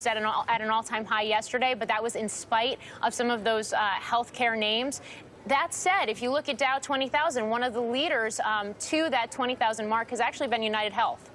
at an all-time high yesterday, but that was in spite of some of those healthcare names. That said, if you look at Dow 20,000, one of the leaders to that 20,000 mark has actually been United Health.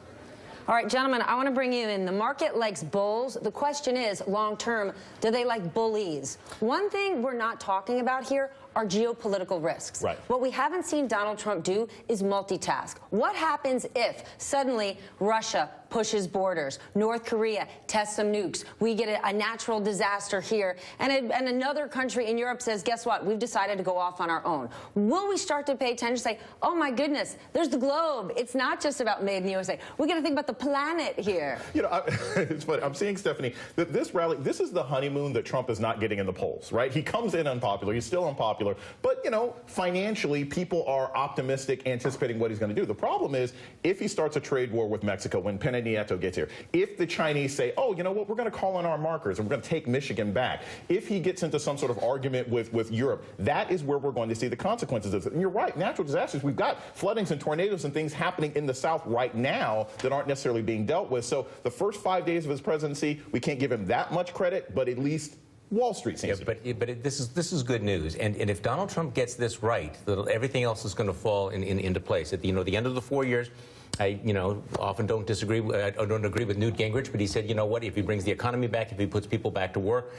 All right, gentlemen, I want to bring you in. The market likes bulls. The question is, long term, do they like bullies? One thing we're not talking about here are geopolitical risks. Right. What we haven't seen Donald Trump do is multitask. What happens if suddenly Russia pushes borders, North Korea tests some nukes, we get a natural disaster here, and another country in Europe says, guess what, we've decided to go off on our own. Will we start to pay attention, say, oh my goodness, there's the globe. It's not just about made in the USA. We're going to think about the planet here. You know, it's funny. I'm seeing, Stephanie, that this rally, this is the honeymoon that Trump is not getting in the polls, right? He comes in unpopular. He's still unpopular. But, you know, financially, people are optimistic, anticipating what he's going to do. The problem is, if he starts a trade war with Mexico, when Pena Nieto gets here, if the Chinese say, oh, you know what, we're going to call on our markers and we're going to take Michigan back, if he gets into some sort of argument with Europe, that is where we're going to see the consequences of it. And you're right, natural disasters, we've got floodings and tornadoes and things happening in the South right now that aren't necessarily being dealt with. So the first 5 days of his presidency, we can't give him that much credit, but at least Wall Street seems to be. But this is good news, and if Donald Trump gets this right, everything else is going to fall into place. At the end of the 4 years, I often don't disagree. I don't agree with Newt Gingrich, but he said, you know what? If he brings the economy back, if he puts people back to work,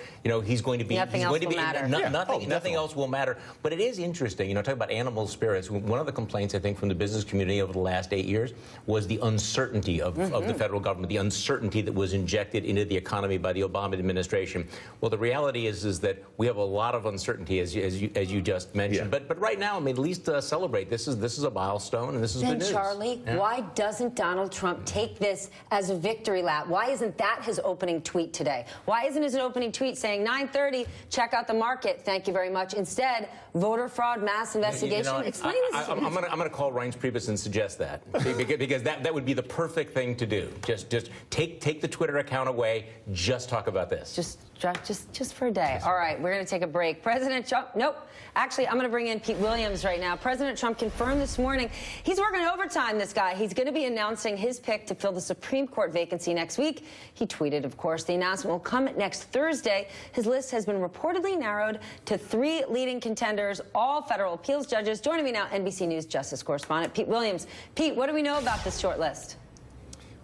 he's going to be. Nothing else will matter. Nothing else will matter. But it is interesting. Talking about animal spirits. One of the complaints I think from the business community over the last 8 years was the uncertainty of the federal government, the uncertainty that was injected into the economy by the Obama administration. Well, the reality is that we have a lot of uncertainty, as you just mentioned. Yeah. But right now, I mean, at least celebrate. This is a milestone, and this is good news. Charlie, why doesn't Donald Trump take this as a victory lap? Why isn't that his opening tweet today? Why isn't his opening tweet saying 9:30, check out the market, thank you very much? Instead, voter fraud, mass investigation. Explain this. I'm going to call Reince Priebus and suggest that because that would be the perfect thing to do. Just take the Twitter account away. Just talk about this. Just for a day. All right, we're going to take a break. President Trump, nope. Actually, I'm going to bring in Pete Williams right now. President Trump confirmed this morning he's working overtime, this guy. He's going to be announcing his pick to fill the Supreme Court vacancy next week. He tweeted, of course, the announcement will come next Thursday. His list has been reportedly narrowed to 3 leading contenders, all federal appeals judges. Joining me now, NBC News justice correspondent Pete Williams. Pete, what do we know about this short list?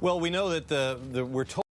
Well, we know that we're told